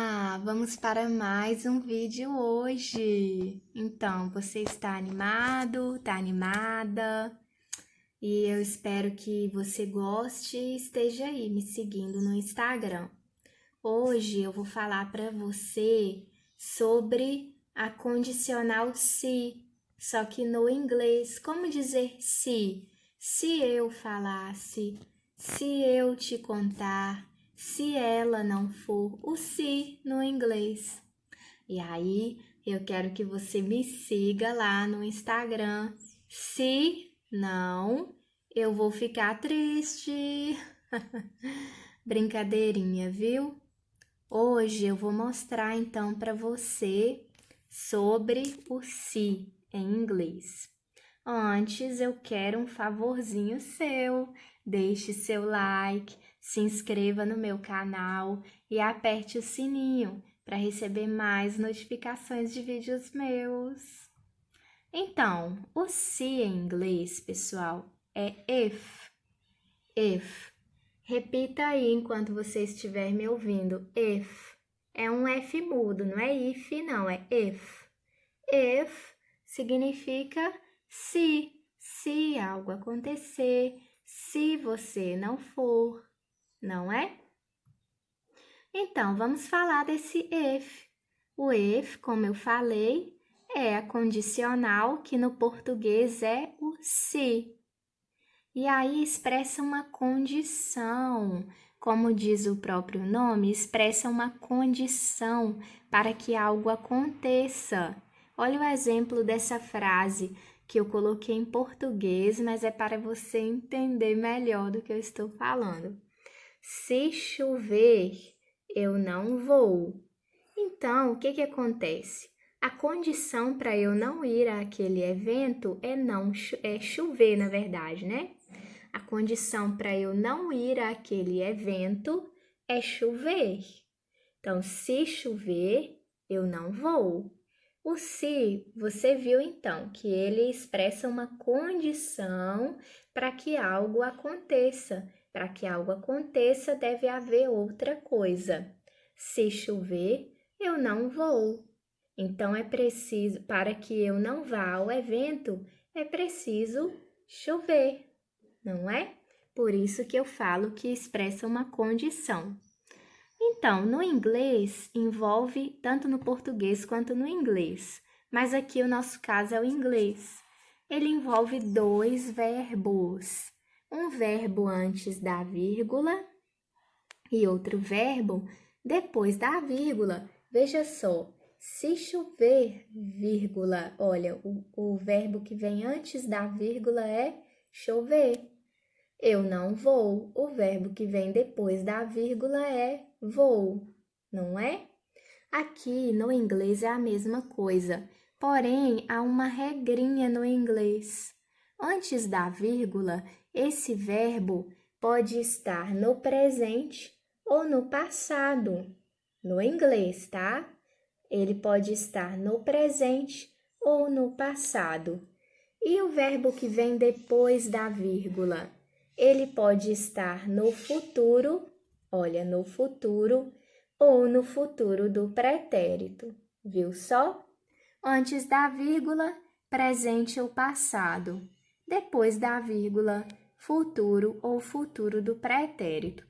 Olá! Vamos para mais um vídeo hoje. Então, você está animado? Está animada? E eu espero que você goste e esteja aí me seguindo no Instagram. Hoje eu vou falar para você sobre a condicional se, só que no inglês. Como dizer se? Se eu falasse, se eu te contar, se ela não for, o se no inglês. E aí, eu quero que você me siga lá no Instagram. Se não, eu vou ficar triste. Brincadeirinha, viu? Hoje eu vou mostrar então para você sobre o se em inglês. Antes eu quero um favorzinho seu. Deixe seu like, se inscreva no meu canal e aperte o sininho para receber mais notificações de vídeos meus. Então, o se em inglês, pessoal, é if. If. Repita aí enquanto você estiver me ouvindo. If. É um F mudo, não é if, não, é if. If significa se algo acontecer, se você não for, não é? Então, vamos falar desse if. O if, como eu falei, é a condicional que no português é o se. E aí expressa uma condição, como diz o próprio nome, expressa uma condição para que algo aconteça. Olha o exemplo dessa frase que eu coloquei em português, mas é para você entender melhor do que eu estou falando. Se chover, eu não vou. Então, o que acontece? A condição para eu não ir àquele evento é chover, na verdade, né? A condição para eu não ir àquele evento é chover. Então, se chover, eu não vou. O se, você viu então que ele expressa uma condição para que algo aconteça. Para que algo aconteça, deve haver outra coisa. Se chover, eu não vou. Então, é preciso, para que eu não vá ao evento, é preciso chover, não é? Por isso que eu falo que expressa uma condição. Então, no inglês, envolve tanto no português quanto no inglês, mas aqui o nosso caso é o inglês. Ele envolve dois verbos, um verbo antes da vírgula e outro verbo depois da vírgula. Veja só, se chover, vírgula, olha, o verbo que vem antes da vírgula é chover. Eu não vou, o verbo que vem depois da vírgula é vou, não é? Aqui no inglês é a mesma coisa, porém há uma regrinha no inglês. Antes da vírgula, esse verbo pode estar no presente ou no passado. No inglês, tá? Ele pode estar no presente ou no passado. E o verbo que vem depois da vírgula? Ele pode estar no futuro, olha, no futuro, ou no futuro do pretérito. Viu só? Antes da vírgula, presente ou passado. Depois da vírgula, futuro ou futuro do pretérito.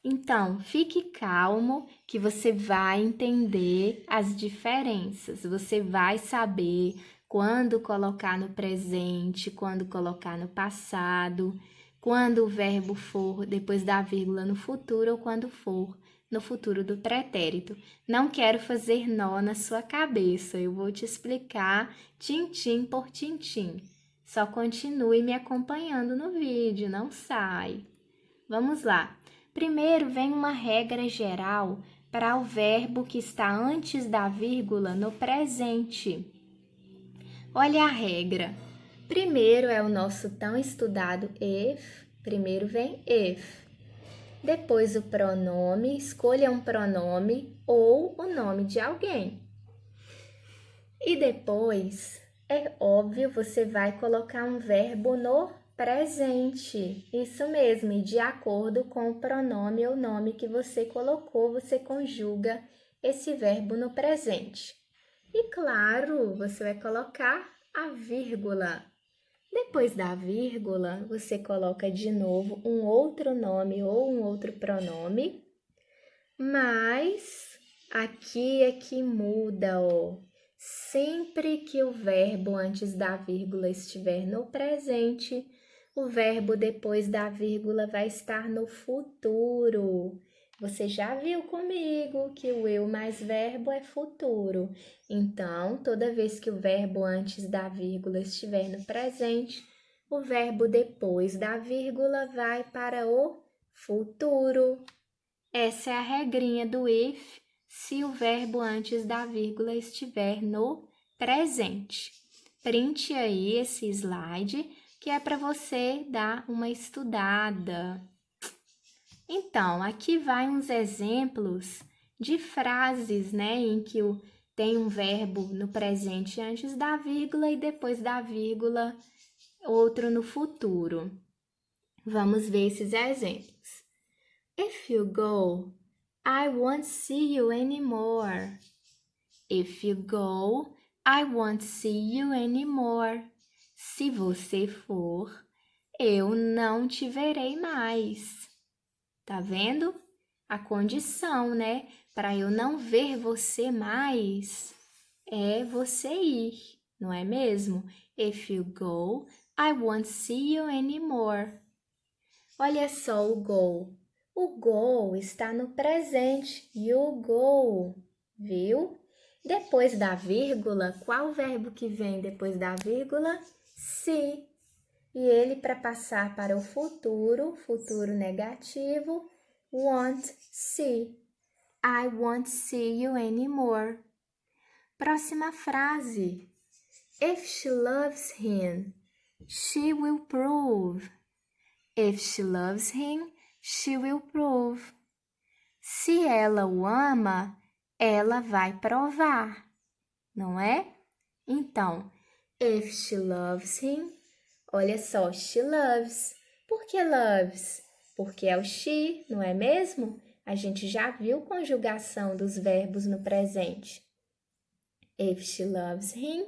Então, fique calmo que você vai entender as diferenças. Você vai saber quando colocar no presente, quando colocar no passado, quando o verbo for depois da vírgula no futuro ou quando for no futuro do pretérito. Não quero fazer nó na sua cabeça, eu vou te explicar tintim por tintim. Só continue me acompanhando no vídeo, não sai. Vamos lá. Primeiro vem uma regra geral para o verbo que está antes da vírgula no presente. Olha a regra. Primeiro é o nosso tão estudado if. Primeiro vem if. Depois o pronome, escolha um pronome ou o nome de alguém. E depois, é óbvio, você vai colocar um verbo no presente. Isso mesmo, e de acordo com o pronome ou nome que você colocou, você conjuga esse verbo no presente. E claro, você vai colocar a vírgula. Depois da vírgula, você coloca de novo um outro nome ou um outro pronome, mas aqui é que muda, ó. Sempre que o verbo antes da vírgula estiver no presente, o verbo depois da vírgula vai estar no futuro. Você já viu comigo que o eu mais verbo é futuro. Então, toda vez que o verbo antes da vírgula estiver no presente, o verbo depois da vírgula vai para o futuro. Essa é a regrinha do if se o verbo antes da vírgula estiver no presente. Printe aí esse slide que é para você dar uma estudada. Então, aqui vai uns exemplos de frases, né, em que tem um verbo no presente antes da vírgula e depois da vírgula outro no futuro. Vamos ver esses exemplos. If you go, I won't see you anymore. If you go, I won't see you anymore. Se você for, eu não te verei mais. Tá vendo? A condição, né? Para eu não ver você mais é você ir, não é mesmo? If you go, I won't see you anymore. Olha só o go. O go está no presente. You go, viu? Depois da vírgula, qual o verbo que vem depois da vírgula? See. E ele, para passar para o futuro, futuro negativo, won't see. I won't see you anymore. Próxima frase. If she loves him, she will prove. If she loves him, she will prove. Se ela o ama, ela vai provar, não é? Então, if she loves him, olha só, she loves. Por que loves? Porque é o she, não é mesmo? A gente já viu conjugação dos verbos no presente. If she loves him,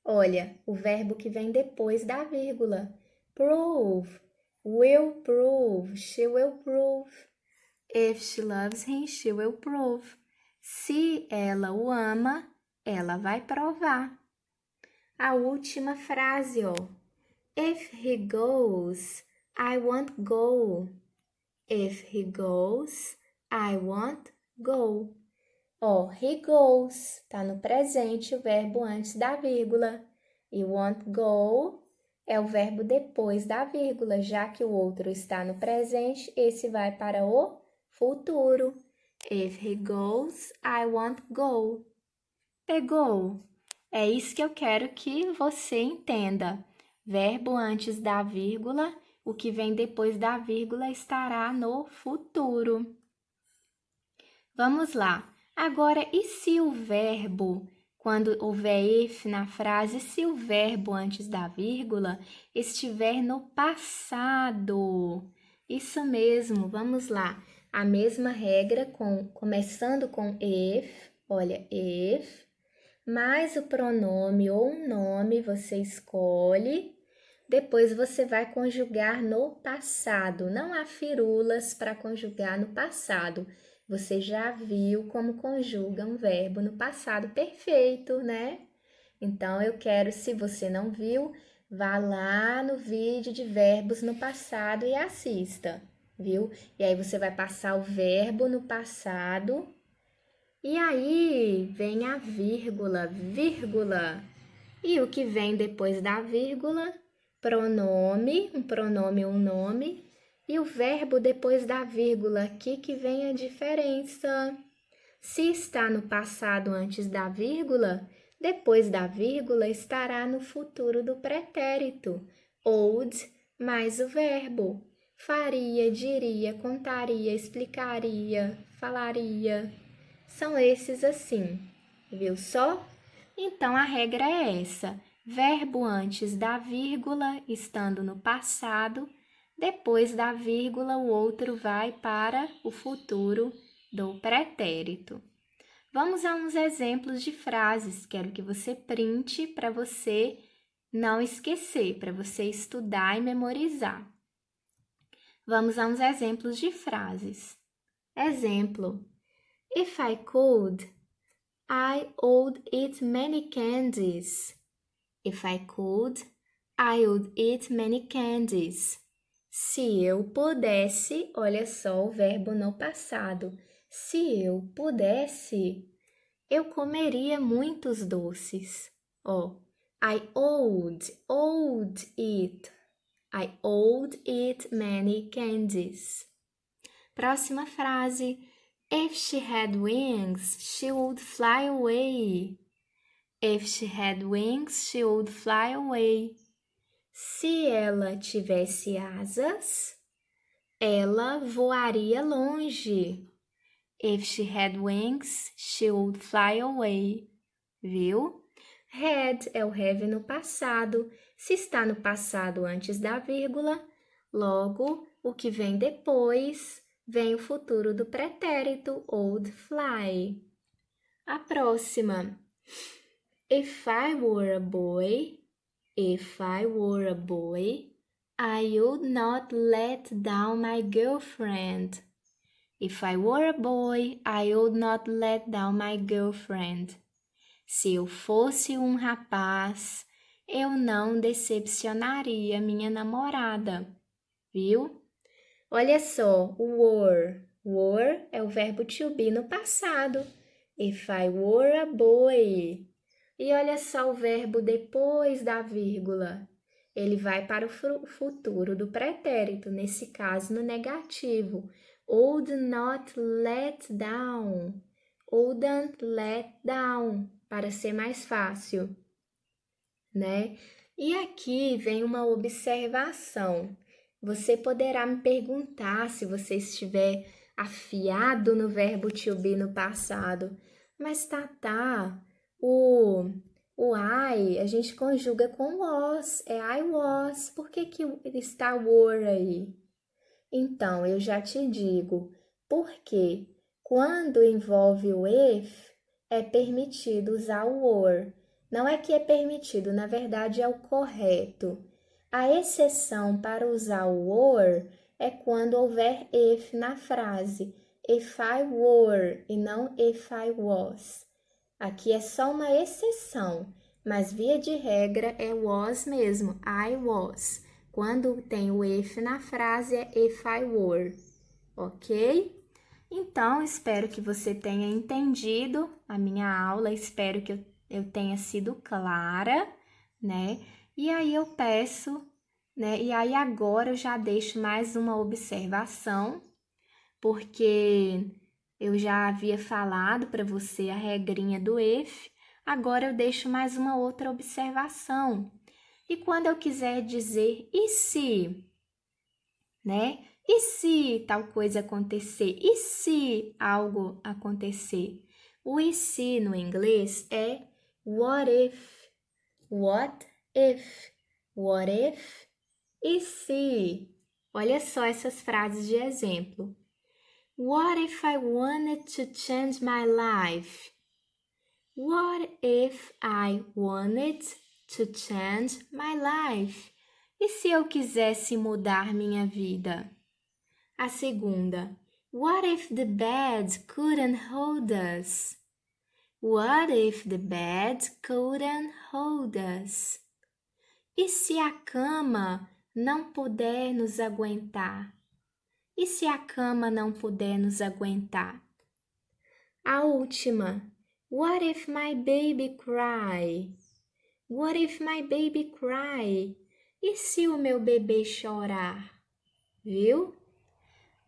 olha, o verbo que vem depois da vírgula. Prove, will prove, she will prove. If she loves him, she will prove. Se ela o ama, ela vai provar. A última frase, ó. If he goes, I won't go. If he goes, I won't go. Ó, he goes, tá no presente o verbo antes da vírgula. E won't go é o verbo depois da vírgula, já que o outro está no presente, esse vai para o futuro. If he goes, I won't go. Pegou? É isso que eu quero que você entenda. Verbo antes da vírgula, o que vem depois da vírgula estará no futuro. Vamos lá. Agora, e se o verbo, quando houver if na frase, se o verbo antes da vírgula estiver no passado? Isso mesmo, vamos lá. A mesma regra, começando com if, olha, if, mais o pronome ou um nome você escolhe, depois você vai conjugar no passado. Não há firulas para conjugar no passado. Você já viu como conjuga um verbo no passado perfeito, né? Então, eu quero, se você não viu, vá lá no vídeo de verbos no passado e assista, viu? E aí você vai passar o verbo no passado. E aí vem a vírgula, vírgula. E o que vem depois da vírgula? Pronome, um pronome ou um nome. E o verbo depois da vírgula, aqui que vem a diferença. Se está no passado antes da vírgula, depois da vírgula estará no futuro do pretérito. Old mais o verbo. Faria, diria, contaria, explicaria, falaria. São esses assim, viu só? Então, a regra é essa. Verbo antes da vírgula, estando no passado. Depois da vírgula, o outro vai para o futuro do pretérito. Vamos a uns exemplos de frases. Quero que você printe para você não esquecer, para você estudar e memorizar. Vamos a uns exemplos de frases. Exemplo: If I could, I would eat many candies. If I could, I would eat many candies. Se eu pudesse, olha só o verbo no passado. Se eu pudesse, eu comeria muitos doces. Ó, I would eat. I would eat many candies. Próxima frase. If she had wings, she would fly away. If she had wings, she would fly away. Se ela tivesse asas, ela voaria longe. If she had wings, she would fly away. Viu? Had é o have no passado. Se está no passado antes da vírgula, logo o que vem depois vem o futuro do pretérito, would fly. A próxima. If I were a boy, I would not let down my girlfriend. If I were a boy, I would not let down my girlfriend. Se eu fosse um rapaz, eu não decepcionaria minha namorada. Viu? Olha só, o were. Were é o verbo to be no passado. If I were a boy. E olha só o verbo depois da vírgula. Ele vai para o futuro do pretérito, nesse caso no negativo. Would not let down. Wouldn't let down, para ser mais fácil, né? E aqui vem uma observação. Você poderá me perguntar se você estiver afiado no verbo to be no passado. Mas o I a gente conjuga com was, é I was. Por que está were aí? Então, eu já te digo, porque quando envolve o if, é permitido usar o were. Não é que é permitido, na verdade é o correto. A exceção para usar o were é quando houver if na frase. If I were e não if I was. Aqui é só uma exceção, mas via de regra é was mesmo, I was. Quando tem o if na frase é if I were, ok? Então, espero que você tenha entendido a minha aula, espero que eu tenha sido clara, né? E aí eu peço, né? E aí agora eu já deixo mais uma observação, porque eu já havia falado para você a regrinha do if, agora eu deixo mais uma outra observação. E quando eu quiser dizer e se, né? E se tal coisa acontecer? E se algo acontecer? O e se no inglês é what if? What if? What if? E se? Olha só essas frases de exemplo. What if I wanted to change my life? What if I wanted to change my life? E se eu quisesse mudar minha vida? A segunda. What if the bed couldn't hold us? What if the bed couldn't hold us? E se a cama não puder nos aguentar? E se a cama não puder nos aguentar? A última. What if my baby cry? What if my baby cry? E se o meu bebê chorar? Viu?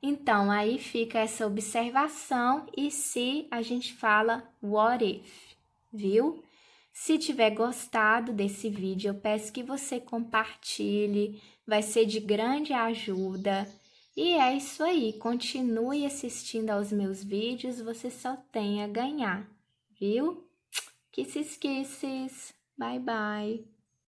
Então, aí fica essa observação e se a gente fala what if, viu? Se tiver gostado desse vídeo, eu peço que você compartilhe, vai ser de grande ajuda. E é isso aí, continue assistindo aos meus vídeos, você só tem a ganhar, viu? Kisses, kisses, bye bye!